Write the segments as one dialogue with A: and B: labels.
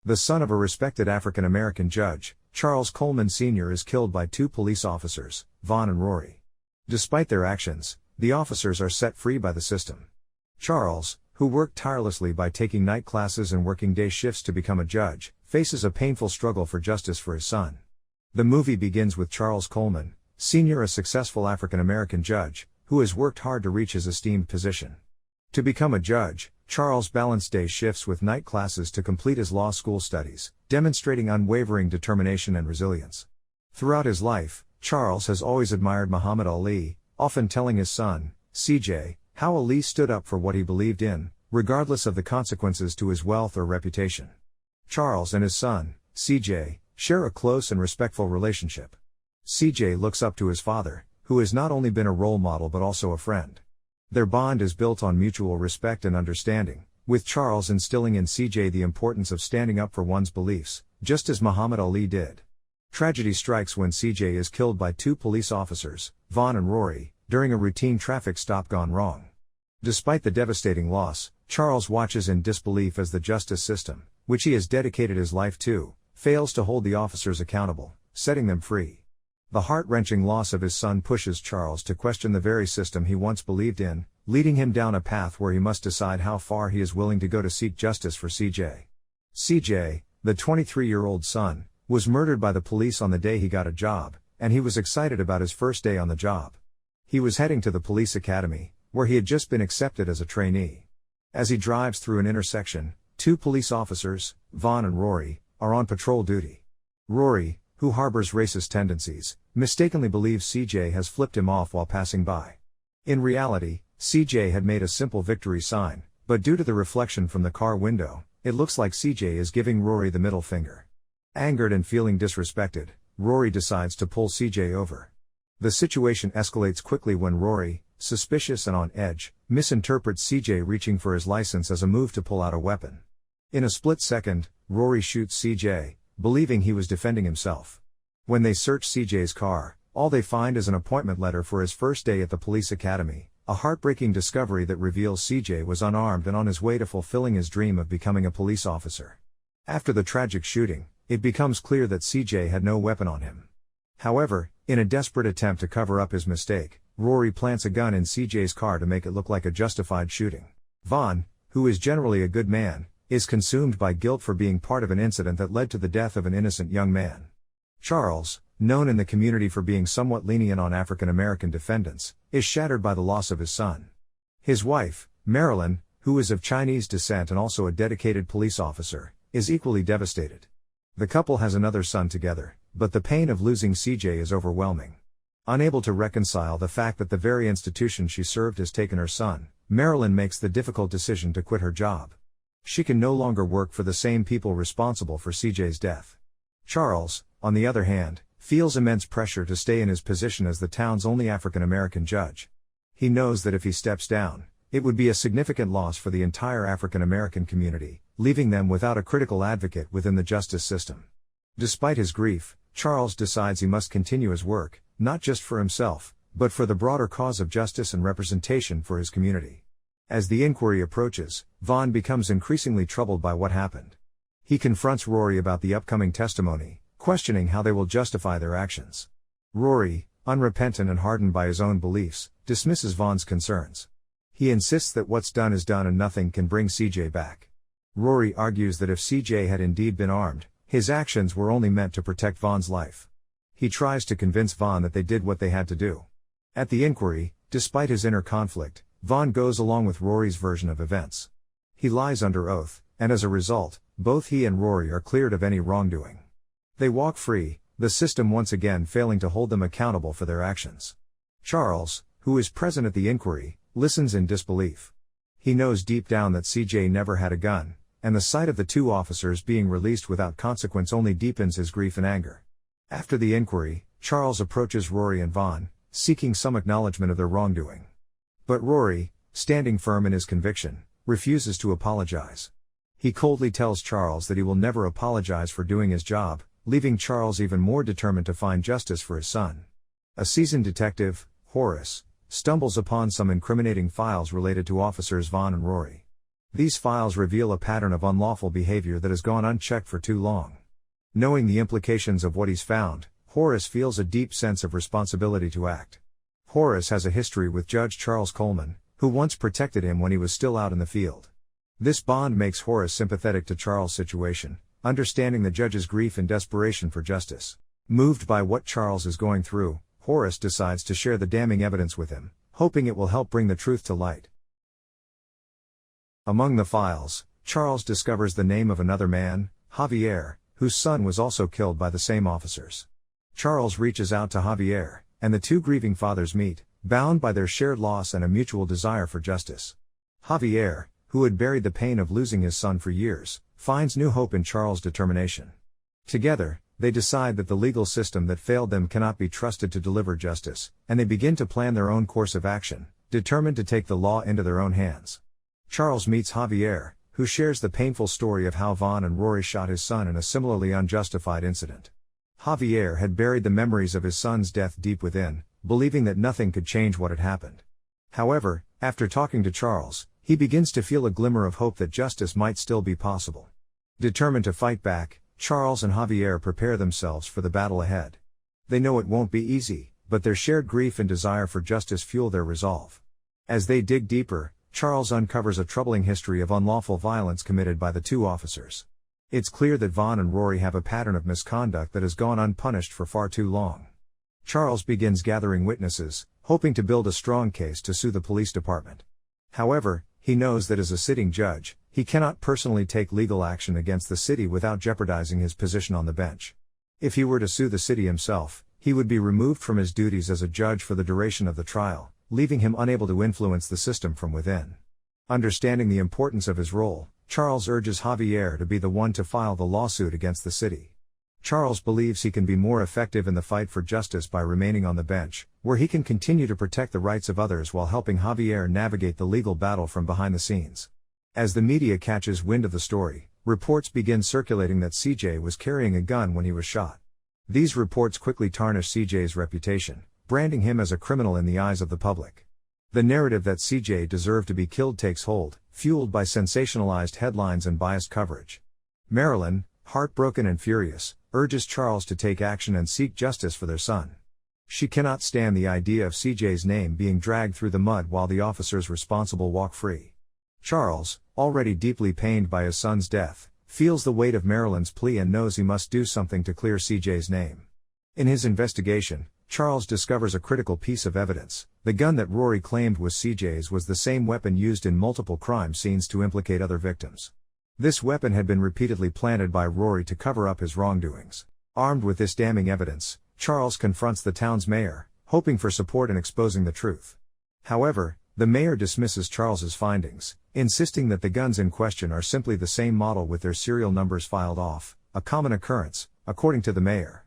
A: The son of a respected African-American judge, Charles Coleman Sr. is killed by two police officers, Vaughn and Rory. Despite their actions, the officers are set free by the system. Charles, who worked tirelessly by taking night classes and working day shifts to become a judge, faces a painful struggle for justice for his son. The movie begins with Charles Coleman, Sr., a successful African-American judge, who has worked hard to reach his esteemed position. To become a judge, Charles balanced day shifts with night classes to complete his law school studies, demonstrating unwavering determination and resilience. Throughout his life, Charles has always admired Muhammad Ali, often telling his son, CJ, how Ali stood up for what he believed in, regardless of the consequences to his wealth or reputation. Charles and his son, CJ, share a close and respectful relationship. CJ looks up to his father, who has not only been a role model but also a friend. Their bond is built on mutual respect and understanding, with Charles instilling in CJ the importance of standing up for one's beliefs, just as Muhammad Ali did. Tragedy strikes when CJ is killed by two police officers, Vaughn and Rory, during a routine traffic stop gone wrong. Despite the devastating loss, Charles watches in disbelief as the justice system, which he has dedicated his life to, fails to hold the officers accountable, setting them free. The heart-wrenching loss of his son pushes Charles to question the very system he once believed in, leading him down a path where he must decide how far he is willing to go to seek justice for CJ. CJ, the 23-year-old son, was murdered by the police on the day he got a job, and he was excited about his first day on the job. He was heading to the police academy, where he had just been accepted as a trainee. As he drives through an intersection, two police officers, Vaughn and Rory, are on patrol duty. Rory, who harbors racist tendencies, mistakenly believes CJ has flipped him off while passing by. In reality, CJ had made a simple victory sign, but due to the reflection from the car window, it looks like CJ is giving Rory the middle finger. Angered and feeling disrespected, Rory decides to pull CJ over. The situation escalates quickly when Rory, suspicious and on edge, misinterprets CJ reaching for his license as a move to pull out a weapon. In a split second, Rory shoots CJ, believing he was defending himself. When they search CJ's car, all they find is an appointment letter for his first day at the police academy, a heartbreaking discovery that reveals CJ was unarmed and on his way to fulfilling his dream of becoming a police officer. After the tragic shooting, it becomes clear that CJ had no weapon on him. However, in a desperate attempt to cover up his mistake, Rory plants a gun in CJ's car to make it look like a justified shooting. Vaughn, who is generally a good man, is consumed by guilt for being part of an incident that led to the death of an innocent young man. Charles, known in the community for being somewhat lenient on African American defendants, is shattered by the loss of his son. His wife, Marilyn, who is of Chinese descent and also a dedicated police officer, is equally devastated. The couple has another son together, but the pain of losing CJ is overwhelming. Unable to reconcile the fact that the very institution she served has taken her son, Marilyn makes the difficult decision to quit her job. She can no longer work for the same people responsible for CJ's death. Charles, on the other hand, feels immense pressure to stay in his position as the town's only African-American judge. He knows that if he steps down, it would be a significant loss for the entire African-American community, leaving them without a critical advocate within the justice system. Despite his grief, Charles decides he must continue his work, not just for himself, but for the broader cause of justice and representation for his community. As the inquiry approaches, Vaughn becomes increasingly troubled by what happened. He confronts Rory about the upcoming testimony, questioning how they will justify their actions. Rory, unrepentant and hardened by his own beliefs, dismisses Vaughn's concerns. He insists that what's done is done and nothing can bring CJ back. Rory argues that if CJ had indeed been armed, his actions were only meant to protect Vaughn's life. He tries to convince Vaughn that they did what they had to do. At the inquiry, despite his inner conflict, Vaughn goes along with Rory's version of events. He lies under oath, and as a result, both he and Rory are cleared of any wrongdoing. They walk free, the system once again failing to hold them accountable for their actions. Charles, who is present at the inquiry, listens in disbelief. He knows deep down that CJ never had a gun, and the sight of the two officers being released without consequence only deepens his grief and anger. After the inquiry, Charles approaches Rory and Vaughn, seeking some acknowledgement of their wrongdoing. But Rory, standing firm in his conviction, refuses to apologize. He coldly tells Charles that he will never apologize for doing his job, leaving Charles even more determined to find justice for his son. A seasoned detective, Horace, stumbles upon some incriminating files related to officers Vaughn and Rory. These files reveal a pattern of unlawful behavior that has gone unchecked for too long. Knowing the implications of what he's found, Horace feels a deep sense of responsibility to act. Horace has a history with Judge Charles Coleman, who once protected him when he was still out in the field. This bond makes Horace sympathetic to Charles' situation, understanding the judge's grief and desperation for justice. Moved by what Charles is going through, Horace decides to share the damning evidence with him, hoping it will help bring the truth to light. Among the files, Charles discovers the name of another man, Javier, whose son was also killed by the same officers. Charles reaches out to Javier, and the two grieving fathers meet, bound by their shared loss and a mutual desire for justice. Javier, who had buried the pain of losing his son for years, finds new hope in Charles' determination. Together, they decide that the legal system that failed them cannot be trusted to deliver justice, and they begin to plan their own course of action, determined to take the law into their own hands. Charles meets Javier, who shares the painful story of how Vaughn and Rory shot his son in a similarly unjustified incident. Javier had buried the memories of his son's death deep within, believing that nothing could change what had happened. However, after talking to Charles, he begins to feel a glimmer of hope that justice might still be possible. Determined to fight back, Charles and Javier prepare themselves for the battle ahead. They know it won't be easy, but their shared grief and desire for justice fuel their resolve. As they dig deeper, Charles uncovers a troubling history of unlawful violence committed by the two officers. It's clear that Vaughn and Rory have a pattern of misconduct that has gone unpunished for far too long. Charles begins gathering witnesses, hoping to build a strong case to sue the police department. However, he knows that as a sitting judge, he cannot personally take legal action against the city without jeopardizing his position on the bench. If he were to sue the city himself, he would be removed from his duties as a judge for the duration of the trial, leaving him unable to influence the system from within. Understanding the importance of his role, Charles urges Javier to be the one to file the lawsuit against the city. Charles believes he can be more effective in the fight for justice by remaining on the bench, where he can continue to protect the rights of others while helping Javier navigate the legal battle from behind the scenes. As the media catches wind of the story, reports begin circulating that CJ was carrying a gun when he was shot. These reports quickly tarnish CJ's reputation, branding him as a criminal in the eyes of the public. The narrative that CJ deserved to be killed takes hold, fueled by sensationalized headlines and biased coverage. Marilyn, heartbroken and furious, urges Charles to take action and seek justice for their son. She cannot stand the idea of CJ's name being dragged through the mud while the officers responsible walk free. Charles, already deeply pained by his son's death, feels the weight of Marilyn's plea and knows he must do something to clear CJ's name. In his investigation, Charles discovers a critical piece of evidence. The gun that Rory claimed was CJ's was the same weapon used in multiple crime scenes to implicate other victims. This weapon had been repeatedly planted by Rory to cover up his wrongdoings. Armed with this damning evidence, Charles confronts the town's mayor, hoping for support in exposing the truth. However, the mayor dismisses Charles's findings, insisting that the guns in question are simply the same model with their serial numbers filed off, a common occurrence, according to the mayor.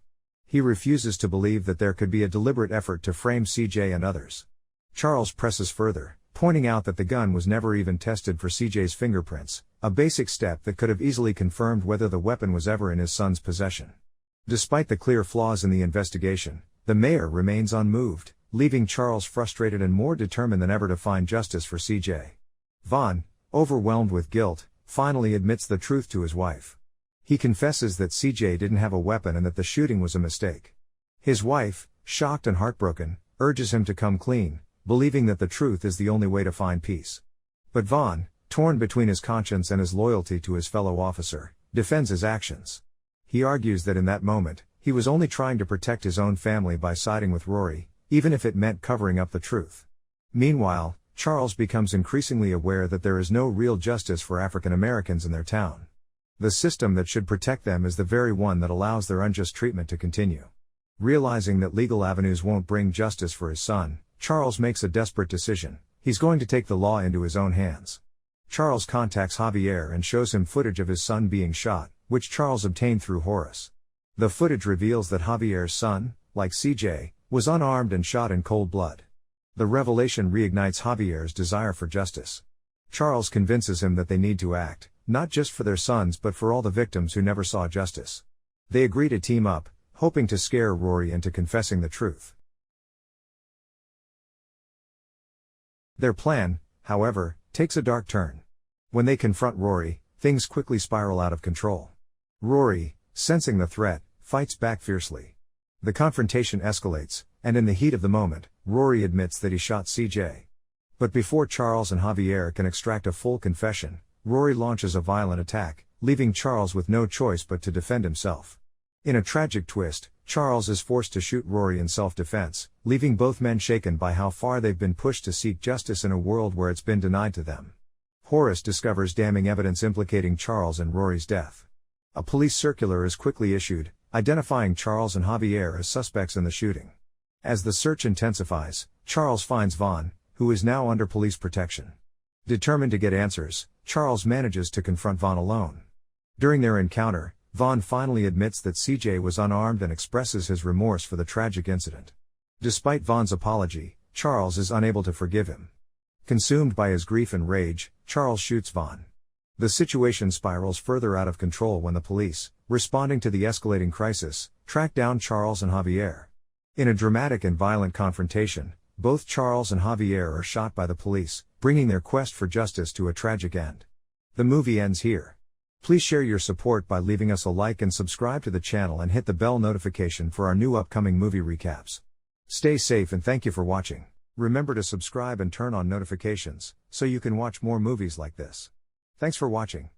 A: He refuses to believe that there could be a deliberate effort to frame CJ and others. Charles presses further, pointing out that the gun was never even tested for CJ's fingerprints, a basic step that could have easily confirmed whether the weapon was ever in his son's possession. Despite the clear flaws in the investigation, the mayor remains unmoved, leaving Charles frustrated and more determined than ever to find justice for CJ. Vaughn, overwhelmed with guilt, finally admits the truth to his wife. He confesses that CJ didn't have a weapon and that the shooting was a mistake. His wife, shocked and heartbroken, urges him to come clean, believing that the truth is the only way to find peace. But Vaughn, torn between his conscience and his loyalty to his fellow officer, defends his actions. He argues that in that moment, he was only trying to protect his own family by siding with Rory, even if it meant covering up the truth. Meanwhile, Charles becomes increasingly aware that there is no real justice for African Americans in their town. The system that should protect them is the very one that allows their unjust treatment to continue. Realizing that legal avenues won't bring justice for his son, Charles makes a desperate decision. He's going to take the law into his own hands. Charles contacts Javier and shows him footage of his son being shot, which Charles obtained through Horace. The footage reveals that Javier's son, like CJ, was unarmed and shot in cold blood. The revelation reignites Javier's desire for justice. Charles convinces him that they need to act, not just for their sons but for all the victims who never saw justice. They agree to team up, hoping to scare Rory into confessing the truth. Their plan, however, takes a dark turn. When they confront Rory, things quickly spiral out of control. Rory, sensing the threat, fights back fiercely. The confrontation escalates, and in the heat of the moment, Rory admits that he shot CJ. But before Charles and Javier can extract a full confession, Rory launches a violent attack, leaving Charles with no choice but to defend himself. In a tragic twist, Charles is forced to shoot Rory in self-defense, leaving both men shaken by how far they've been pushed to seek justice in a world where it's been denied to them. Horace discovers damning evidence implicating Charles in Rory's death. A police circular is quickly issued, identifying Charles and Javier as suspects in the shooting. As the search intensifies, Charles finds Vaughn, who is now under police protection. Determined to get answers, Charles manages to confront Vaughn alone. During their encounter, Vaughn finally admits that CJ was unarmed and expresses his remorse for the tragic incident. Despite Vaughn's apology, Charles is unable to forgive him. Consumed by his grief and rage, Charles shoots Vaughn. The situation spirals further out of control when the police, responding to the escalating crisis, track down Charles and Javier. In a dramatic and violent confrontation, both Charles and Javier are shot by the police, bringing their quest for justice to a tragic end. The movie ends here. Please share your support by leaving us a like and subscribe to the channel and hit the bell notification for our new upcoming movie recaps. Stay safe and thank you for watching. Remember to subscribe and turn on notifications, so you can watch more movies like this. Thanks for watching.